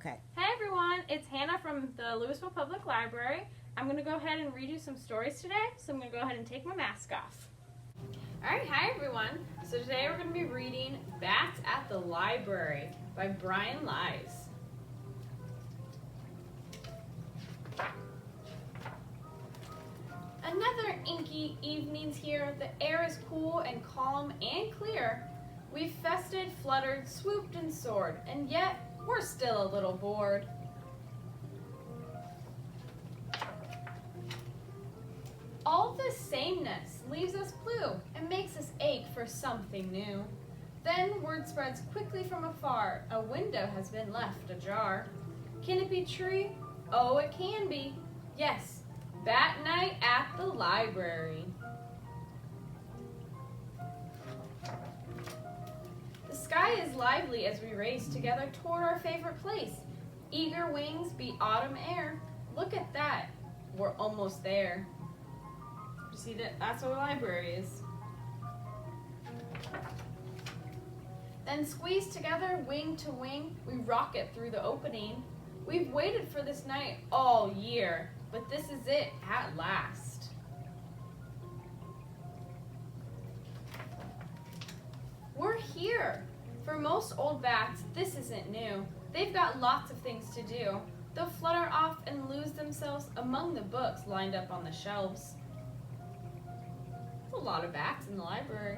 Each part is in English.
Okay. Hey everyone, it's Hannah from the Louisville Public Library. I'm going to go ahead and read you some stories today, so I'm going to go ahead and take my mask off. Alright, hi everyone. So today we're going to be reading Bats at the Library by Brian Lies. Another inky evening's here. The air is cool and calm and clear. We've fested, fluttered, swooped and soared, and yet we're still a little bored. All this sameness leaves us blue and makes us ache for something new. Then word spreads quickly from afar, a window has been left ajar. Can it be true? Oh, it can be. Yes, Bat Night at the Library. The sky is lively as we race together toward our favorite place. Eager wings beat autumn air. Look at that, we're almost there. You see that? That's what a library is. Then squeezed together, wing to wing, we rocket through the opening. We've waited for this night all year, but this is it at last. We're here. For most old bats, this isn't new. They've got lots of things to do. They'll flutter off and lose themselves among the books lined up on the shelves. There's a lot of bats in the library.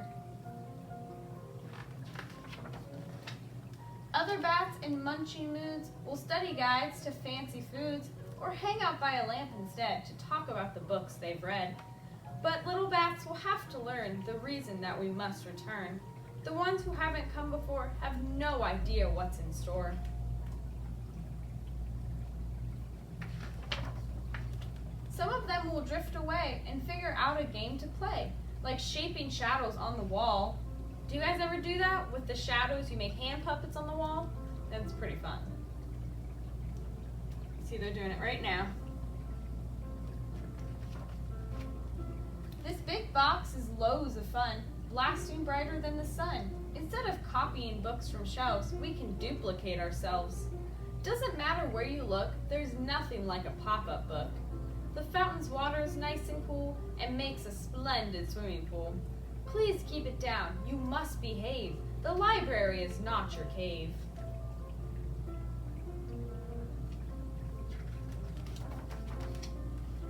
Other bats in munching moods will study guides to fancy foods or hang out by a lamp instead to talk about the books they've read. But little bats will have to learn the reason that we must return. The ones who haven't come before have no idea what's in store. Some of them will drift away and figure out a game to play, like shaping shadows on the wall. Do you guys ever do that? With the shadows, you make hand puppets on the wall? That's pretty fun. See, they're doing it right now. This big box is loads of fun, blasting brighter than the sun. Instead of copying books from shelves, we can duplicate ourselves. Doesn't matter where you look, there's nothing like a pop-up book. The fountain's water is nice and cool and makes a splendid swimming pool. Please keep it down, you must behave. The library is not your cave.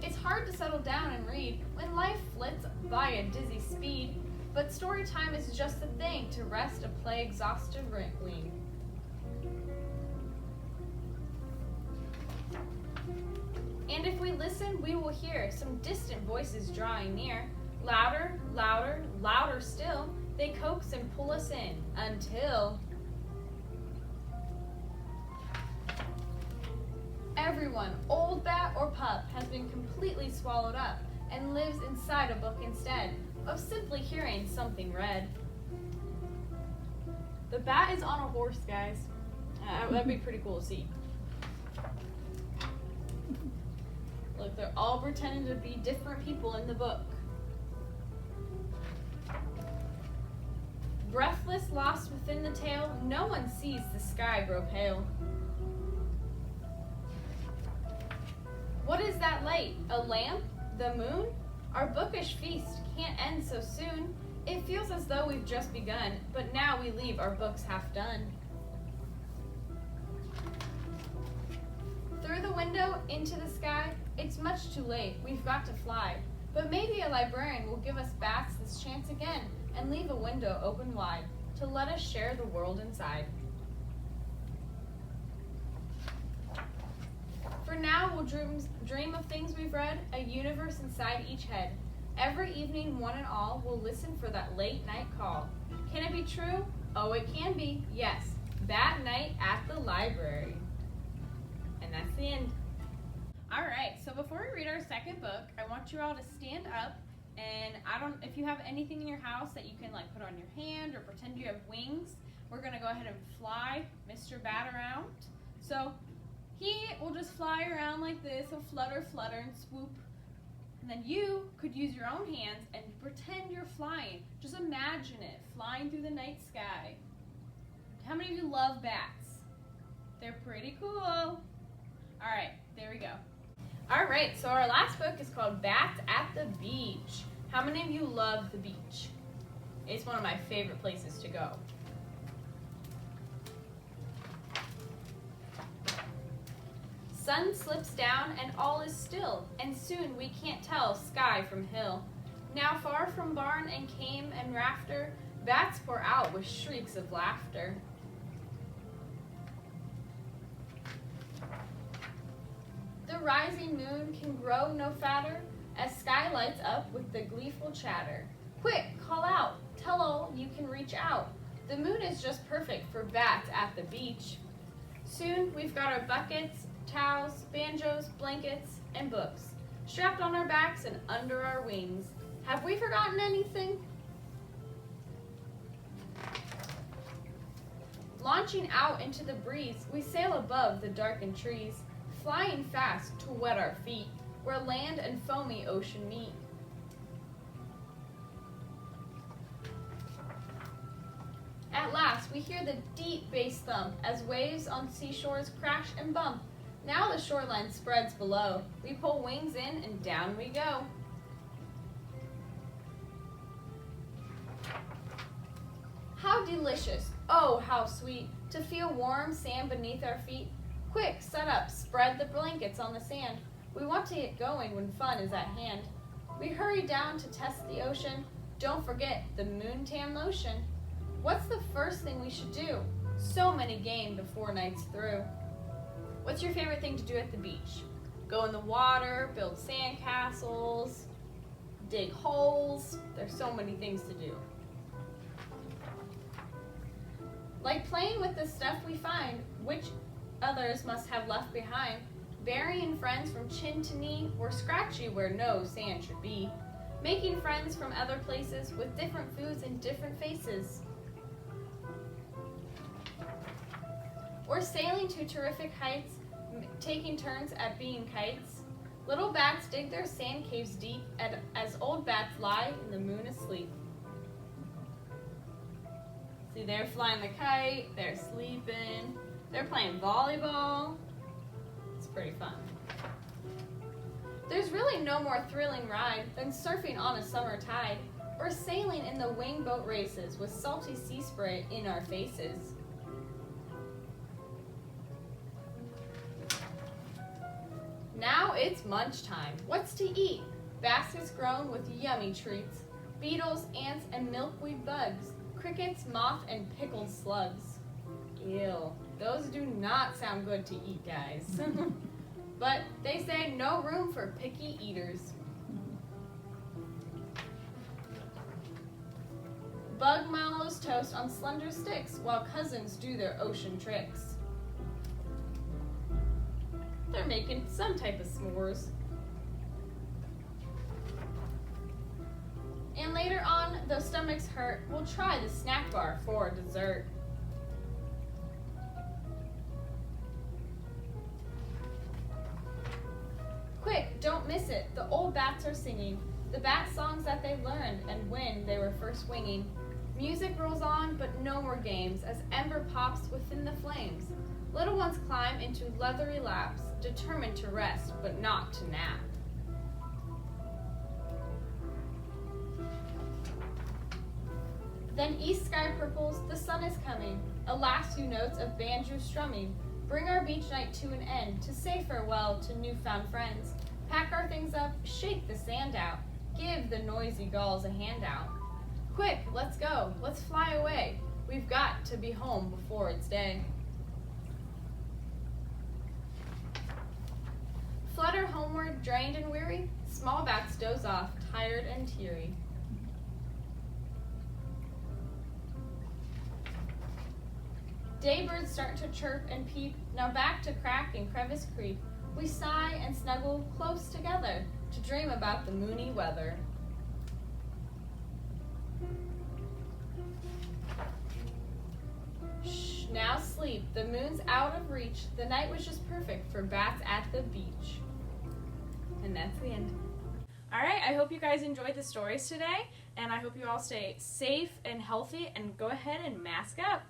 It's hard to settle down and read when life flits by a dizzy speed, but story time is just the thing to rest a play-exhausted wing. And if we listen, we will hear some distant voices drawing near. Louder, louder, louder still, they coax and pull us in until everyone, old bat or pup, has been completely swallowed up and lives inside a book instead of simply hearing something read. The bat is on a horse, guys. That'd be pretty cool to see. Look, they're all pretending to be different people in the book. Breathless, lost within the tale, no one sees the sky grow pale. What is that light? A lamp? The moon? Our bookish feast can't end so soon. It feels as though we've just begun, but now we leave our books half done. Through the window, into the sky, it's much too late, we've got to fly. But maybe a librarian will give us bats this chance again and leave a window open wide to let us share the world inside. For now, we'll dream of things we've read, a universe inside each head. Every evening, one and all, we'll listen for that late night call. Can it be true? Oh, it can be, yes. Bat Night at the Library. And that's the end. All right, so before we read our second book, I want you all to stand up, and if you have anything in your house that you can like put on your hand or pretend you have wings, we're gonna go ahead and fly Mr. Bat around. So he will just fly around like this, he'll flutter, flutter, and swoop. And then you could use your own hands and pretend you're flying. Just imagine it, flying through the night sky. How many of you love bats? They're pretty cool. All right, there we go. All right, so our last book is called Bats at the Beach. How many of you love the beach? It's one of my favorite places to go. Sun slips down and all is still, and soon we can't tell sky from hill. Now far from barn and came and rafter, bats pour out with shrieks of laughter. The rising moon can grow no fatter, as sky lights up with the gleeful chatter. Quick, call out, tell all you can reach out. The moon is just perfect for bats at the beach. Soon we've got our buckets, towels, banjos, blankets, and books, strapped on our backs and under our wings. Have we forgotten anything? Launching out into the breeze, we sail above the darkened trees, flying fast to wet our feet, where land and foamy ocean meet. At last, we hear the deep bass thump as waves on seashores crash and bump. Now the shoreline spreads below. We pull wings in and down we go. How delicious, oh how sweet, to feel warm sand beneath our feet. Quick, set up, spread the blankets on the sand. We want to get going when fun is at hand. We hurry down to test the ocean. Don't forget the moon tan lotion. What's the first thing we should do? So many game before night's through. What's your favorite thing to do at the beach? Go in the water, build sand castles, dig holes. There's so many things to do. Like playing with the stuff we find, which others must have left behind, burying friends from chin to knee, or scratchy where no sand should be, making friends from other places with different foods and different faces, or sailing to terrific heights, taking turns at being kites. Little bats dig their sand caves deep as old bats lie in the moon asleep. See, they're flying the kite, they're sleeping, they're playing volleyball. It's pretty fun. There's really no more thrilling ride than surfing on a summer tide, or sailing in the wing boat races with salty sea spray in our faces. Now it's munch time. What's to eat? Baskets grown with yummy treats. Beetles, ants, and milkweed bugs. Crickets, moth, and pickled slugs. Ew, those do not sound good to eat, guys. But they say no room for picky eaters. Bug mallows toast on slender sticks while cousins do their ocean tricks. They're making some type of s'mores. And later on, though stomachs hurt, we'll try the snack bar for dessert. Quick, don't miss it. The old bats are singing the bat songs that they learned and when they were first winging. Music rolls on, but no more games as ember pops within the flames. Little ones climb into leathery laps, determined to rest, but not to nap. Then east sky purples, the sun is coming. A last few notes of banjo strumming bring our beach night to an end, to say farewell to newfound friends. Pack our things up, shake the sand out, give the noisy gulls a handout. Quick, let's go, let's fly away. We've got to be home before it's day. Flutter homeward, drained and weary, small bats doze off, tired and teary. Daybirds start to chirp and peep, now back to crack and crevice creep. We sigh and snuggle close together to dream about the moony weather. Shh, now sleep, the moon's out of reach. The night was just perfect for bats at the beach. And that's the end. All right, I hope you guys enjoyed the stories today, and I hope you all stay safe and healthy, and go ahead and mask up.